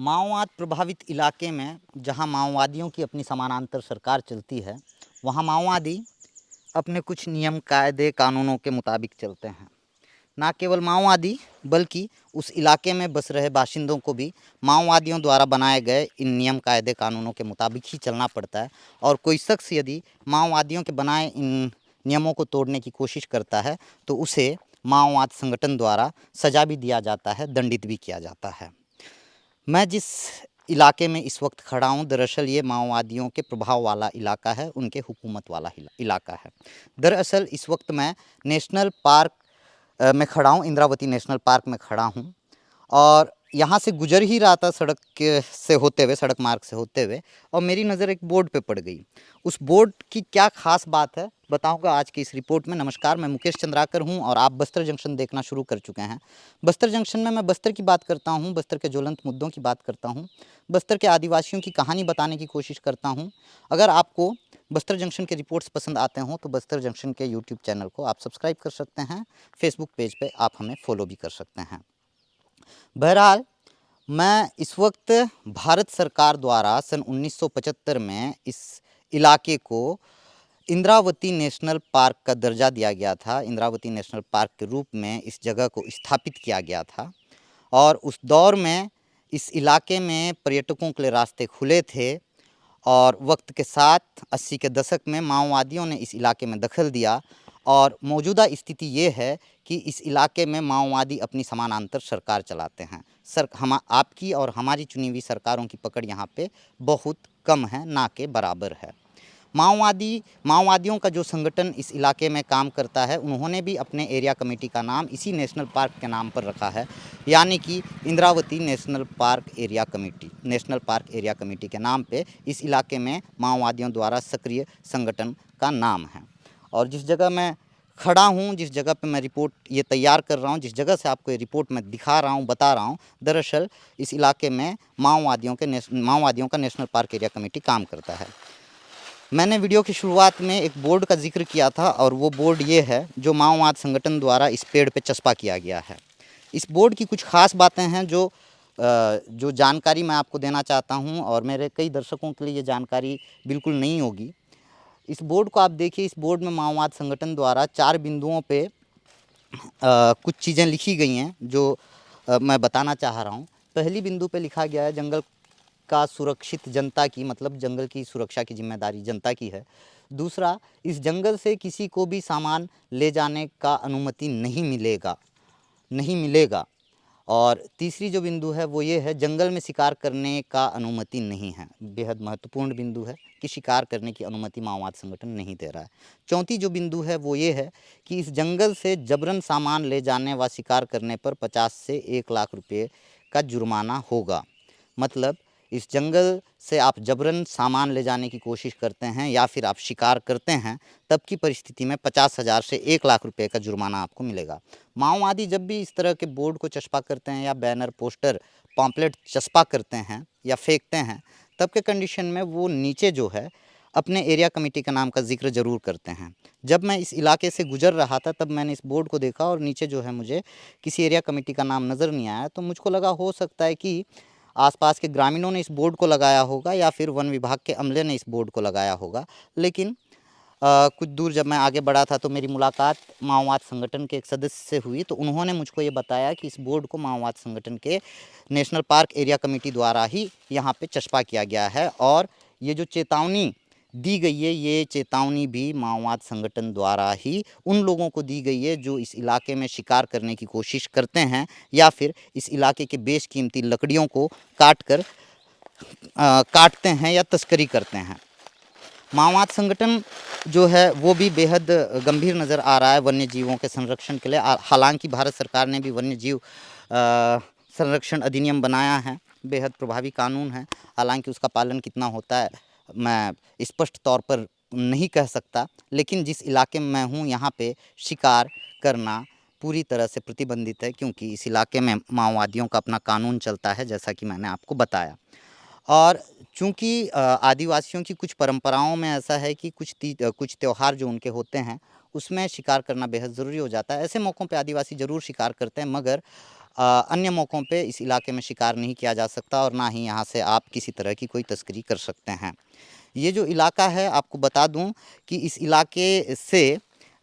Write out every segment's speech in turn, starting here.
माओवाद प्रभावित इलाके में जहां माओवादियों की अपनी समानांतर सरकार चलती है, वहां माओवादी अपने कुछ नियम कायदे कानूनों के मुताबिक चलते हैं। ना केवल माओवादी बल्कि उस इलाके में बस रहे बाशिंदों को भी माओवादियों द्वारा बनाए गए इन नियम कायदे कानूनों के मुताबिक ही चलना पड़ता है। और कोई शख्स यदि माओवादियों के बनाए इन नियमों को तोड़ने की कोशिश करता है तो उसे माओवाद संगठन द्वारा सज़ा भी दिया जाता है, दंडित भी किया जाता है। मैं जिस इलाके में इस वक्त खड़ा हूँ, दरअसल ये माओवादियों के प्रभाव वाला इलाका है, उनके हुकूमत वाला इलाका है। दरअसल इस वक्त मैं नेशनल पार्क में खड़ा हूँ, इंद्रावती नेशनल पार्क में खड़ा हूँ और यहाँ से गुजर ही रहा था सड़क मार्ग से होते हुए और मेरी नज़र एक बोर्ड पे पड़ गई। उस बोर्ड की क्या ख़ास बात है बताऊंगा आज की इस रिपोर्ट में। नमस्कार, मैं मुकेश चंद्राकर हूं और आप बस्तर जंक्शन देखना शुरू कर चुके हैं। बस्तर जंक्शन में मैं बस्तर की बात करता हूं, बस्तर के ज्वलंत मुद्दों की बात करता हूं, बस्तर के आदिवासियों की कहानी बताने की कोशिश करता हूं। अगर आपको बस्तर जंक्शन के रिपोर्ट्स पसंद आते हों तो बस्तर जंक्शन के यूट्यूब चैनल को आप सब्सक्राइब कर सकते हैं, फेसबुक पेज पर आप हमें फॉलो भी कर सकते हैं। बहरहाल मैं इस वक्त भारत सरकार द्वारा सन 1975 में इस इलाके को इंद्रावती नेशनल पार्क का दर्जा दिया गया था। इंद्रावती नेशनल पार्क के रूप में इस जगह को स्थापित किया गया था और उस दौर में इस इलाके में पर्यटकों के लिए रास्ते खुले थे और वक्त के साथ 80 के दशक में माओवादियों ने इस इलाके में दखल दिया और मौजूदा स्थिति ये है कि इस इलाके में माओवादी अपनी समानांतर सरकार चलाते हैं। आपकी और हमारी चुनी हुई सरकारों की पकड़ यहाँ पे बहुत कम है, ना के बराबर है। माओवादियों का जो संगठन इस इलाके में काम करता है, उन्होंने भी अपने एरिया कमेटी का नाम इसी नेशनल पार्क के नाम पर रखा है, यानी कि Indravati national park area committee के नाम पे इस इलाके में माओवादियों द्वारा सक्रिय संगठन का नाम है। और जिस जगह मैं खड़ा हूँ, जिस जगह पे मैं रिपोर्ट ये तैयार कर रहा हूँ, जिस जगह से आपको ये रिपोर्ट मैं दिखा रहा हूँ, बता रहा हूँ, दरअसल इस इलाके में माओवादियों का नेशनल पार्क एरिया कमेटी काम करता है। मैंने वीडियो की शुरुआत में एक बोर्ड का जिक्र किया था और वो बोर्ड ये है जो माओवाद संगठन द्वारा इस पेड़ पे चस्पा किया गया है। इस बोर्ड की कुछ ख़ास बातें हैं जो जानकारी मैं आपको देना चाहता हूँ और मेरे कई दर्शकों के लिए ये जानकारी बिल्कुल नहीं होगी। इस बोर्ड को आप देखिए, इस बोर्ड में माओवाद संगठन द्वारा 4 बिंदुओं पे कुछ चीज़ें लिखी गई हैं जो मैं बताना चाह रहा हूँ। पहली बिंदु पे लिखा गया है जंगल का सुरक्षित जनता की, मतलब जंगल की सुरक्षा की जिम्मेदारी जनता की है। दूसरा, इस जंगल से किसी को भी सामान ले जाने का अनुमति नहीं मिलेगा। और तीसरी जो बिंदु है वो ये है, जंगल में शिकार करने का अनुमति नहीं है। बेहद महत्वपूर्ण बिंदु है कि शिकार करने की अनुमति माओवाद संगठन नहीं दे रहा है। चौथी जो बिंदु है वो ये है कि इस जंगल से जबरन सामान ले जाने व शिकार करने पर 50 से 1 लाख रुपये का जुर्माना होगा। मतलब इस जंगल से आप जबरन सामान ले जाने की कोशिश करते हैं या फिर आप शिकार करते हैं, तब की परिस्थिति में 50,000 से 1 लाख रुपए का जुर्माना आपको मिलेगा। माओवादी जब भी इस तरह के बोर्ड को चस्पा करते हैं या बैनर, पोस्टर, पॉम्पलेट चस्पा करते हैं या फेंकते हैं, तब के कंडीशन में वो नीचे जो है अपने एरिया कमेटी का नाम का जिक्र ज़रूर करते हैं। जब मैं इस इलाके से गुजर रहा था तब मैंने इस बोर्ड को देखा और नीचे जो है मुझे किसी एरिया कमेटी का नाम नज़र नहीं आया, तो मुझको लगा हो सकता है कि आसपास के ग्रामीणों ने इस बोर्ड को लगाया होगा या फिर वन विभाग के अमले ने इस बोर्ड को लगाया होगा। लेकिन कुछ दूर जब मैं आगे बढ़ा था तो मेरी मुलाकात माओवाद संगठन के एक सदस्य से हुई, तो उन्होंने मुझको ये बताया कि इस बोर्ड को माओवाद संगठन के नेशनल पार्क एरिया कमेटी द्वारा ही यहाँ पे चस्पा किया गया है और ये जो चेतावनी दी गई है, ये चेतावनी भी माओवाद संगठन द्वारा ही उन लोगों को दी गई है जो इस इलाके में शिकार करने की कोशिश करते हैं या फिर इस इलाके के बेशकीमती लकड़ियों को काटते हैं या तस्करी करते हैं। माओवाद संगठन जो है वो भी बेहद गंभीर नज़र आ रहा है वन्य जीवों के संरक्षण के लिए। हालांकि भारत सरकार ने भी वन्य जीव संरक्षण अधिनियम बनाया है, बेहद प्रभावी कानून है। हालांकि उसका पालन कितना होता है मैं स्पष्ट तौर पर नहीं कह सकता, लेकिन जिस इलाके में मैं हूँ यहाँ पे शिकार करना पूरी तरह से प्रतिबंधित है, क्योंकि इस इलाके में माओवादियों का अपना कानून चलता है, जैसा कि मैंने आपको बताया। और चूँकि आदिवासियों की कुछ परंपराओं में ऐसा है कि कुछ त्यौहार जो उनके होते हैं उसमें शिकार करना बेहद ज़रूरी हो जाता है। ऐसे मौक़ों पे आदिवासी ज़रूर शिकार करते हैं, मगर अन्य मौक़ों पे इस इलाके में शिकार नहीं किया जा सकता और ना ही यहाँ से आप किसी तरह की कोई तस्करी कर सकते हैं। ये जो इलाका है, आपको बता दूं कि इस इलाके से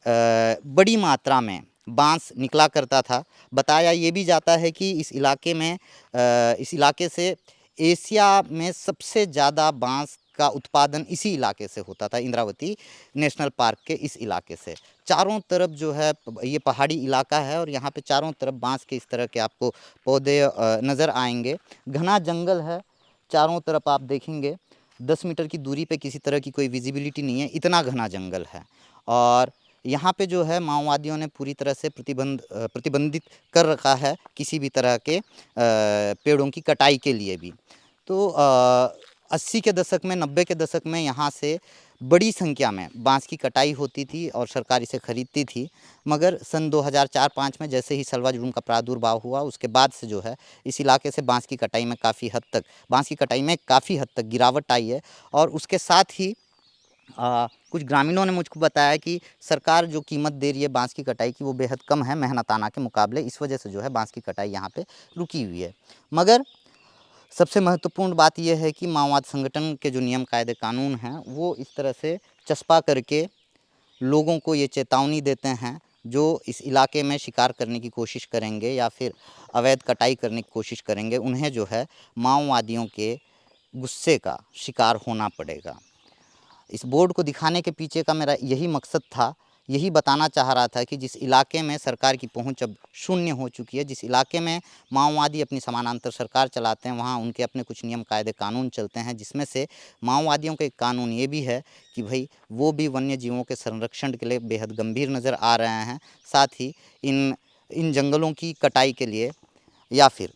बड़ी मात्रा में बांस निकला करता था। बताया ये भी जाता है कि इस इलाके से एशिया में सबसे ज़्यादा बांस का उत्पादन इसी इलाके से होता था, इंद्रावती नेशनल पार्क के इस इलाके से। चारों तरफ जो है ये पहाड़ी इलाका है और यहाँ पे चारों तरफ बांस के इस तरह के आपको पौधे नज़र आएंगे। घना जंगल है, चारों तरफ आप देखेंगे 10 मीटर की दूरी पे किसी तरह की कोई विजिबिलिटी नहीं है, इतना घना जंगल है। और यहाँ पे जो है माओवादियों ने पूरी तरह से प्रतिबंधित कर रखा है किसी भी तरह के पेड़ों की कटाई के लिए भी। तो 80 के दशक में, 90 के दशक में यहाँ से बड़ी संख्या में बांस की कटाई होती थी और सरकार इसे खरीदती थी। मगर सन 2004-5 में जैसे ही सलवा जुड़ूं का प्रादुर्भाव हुआ, उसके बाद से जो है इस इलाके से बांस की कटाई में काफ़ी हद तक गिरावट आई है। और उसके साथ ही कुछ ग्रामीणों ने मुझको बताया कि सरकार जो कीमत दे रही है बांस की कटाई की, वो बेहद कम है मेहनताना के मुकाबले। इस वजह से जो है बांस की कटाई यहाँ पे रुकी हुई है। मगर सबसे महत्वपूर्ण बात यह है कि माओवाद संगठन के जो नियम कायदे कानून हैं, वो इस तरह से चस्पा करके लोगों को ये चेतावनी देते हैं, जो इस इलाके में शिकार करने की कोशिश करेंगे या फिर अवैध कटाई करने की कोशिश करेंगे, उन्हें जो है माओवादियों के गुस्से का शिकार होना पड़ेगा। इस बोर्ड को दिखाने के पीछे का मेरा यही मकसद था, यही बताना चाह रहा था कि जिस इलाके में सरकार की पहुंच अब शून्य हो चुकी है, जिस इलाके में माओवादी अपनी समानांतर सरकार चलाते हैं, वहां उनके अपने कुछ नियम कायदे कानून चलते हैं, जिसमें से माओवादियों का एक कानून ये भी है कि भाई वो भी वन्य जीवों के संरक्षण के लिए बेहद गंभीर नज़र आ रहे हैं। साथ ही इन जंगलों की कटाई के लिए या फिर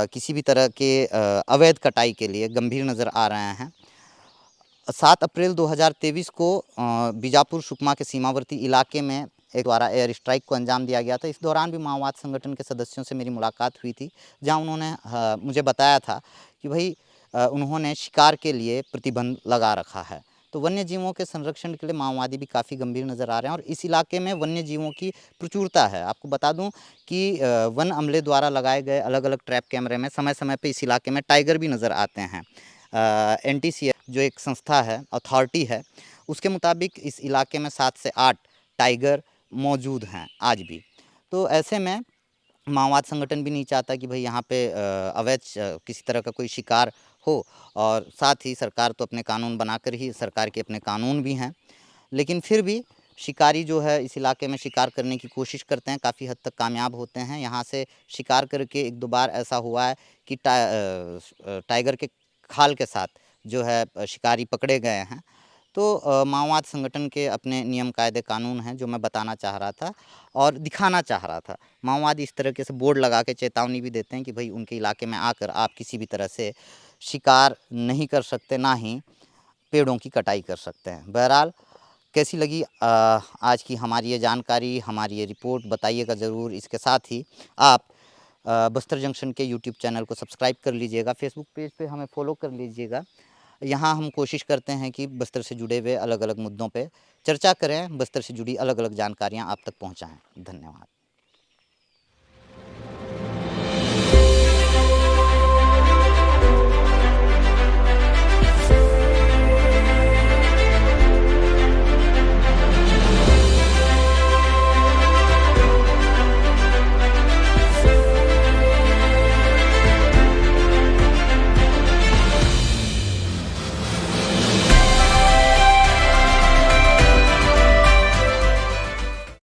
किसी भी तरह के अवैध कटाई के लिए गंभीर नज़र आ रहे हैं। 7 अप्रैल 2023 को बीजापुर सुकमा के सीमावर्ती इलाके में एक द्वारा एयर स्ट्राइक को अंजाम दिया गया था। इस दौरान भी माओवाद संगठन के सदस्यों से मेरी मुलाकात हुई थी, जहां उन्होंने मुझे बताया था कि भाई उन्होंने शिकार के लिए प्रतिबंध लगा रखा है। तो वन्य जीवों के संरक्षण के लिए माओवादी भी काफ़ी गंभीर नज़र आ रहे हैं और इस इलाके में वन्य जीवों की प्रचुरता है। आपको बता दूं कि वन अमले द्वारा लगाए गए अलग-अलग ट्रैप कैमरे में समय-समय पे इस इलाके में टाइगर भी नज़र आते हैं। NTCF जो एक संस्था है, अथॉरिटी है, उसके मुताबिक इस इलाके में 7 से 8 टाइगर मौजूद हैं आज भी। तो ऐसे में माओवाद संगठन भी नहीं चाहता कि भाई यहाँ पे अवैध किसी तरह का कोई शिकार हो। और साथ ही सरकार तो अपने कानून बनाकर ही, सरकार के अपने कानून भी हैं, लेकिन फिर भी शिकारी जो है इस इलाके में शिकार करने की कोशिश करते हैं, काफ़ी हद तक कामयाब होते हैं। यहाँ से शिकार करके 1-2 बार ऐसा हुआ है कि टाइगर के खाल के साथ जो है शिकारी पकड़े गए हैं। तो माओवाद संगठन के अपने नियम कायदे कानून हैं, जो मैं बताना चाह रहा था और दिखाना चाह रहा था। माओवादी इस तरीके से बोर्ड लगा के चेतावनी भी देते हैं कि भाई उनके इलाके में आकर आप किसी भी तरह से शिकार नहीं कर सकते, ना ही पेड़ों की कटाई कर सकते हैं। बहरहाल कैसी लगी आज की हमारी ये जानकारी, हमारी ये रिपोर्ट, बताइएगा ज़रूर। इसके साथ ही आप बस्तर जंक्शन के यूट्यूब चैनल को सब्सक्राइब कर लीजिएगा, फेसबुक पेज पे हमें फॉलो कर लीजिएगा। यहाँ हम कोशिश करते हैं कि बस्तर से जुड़े हुए अलग-अलग मुद्दों पे चर्चा करें, बस्तर से जुड़ी अलग-अलग जानकारियाँ आप तक पहुँचाएँ। धन्यवाद।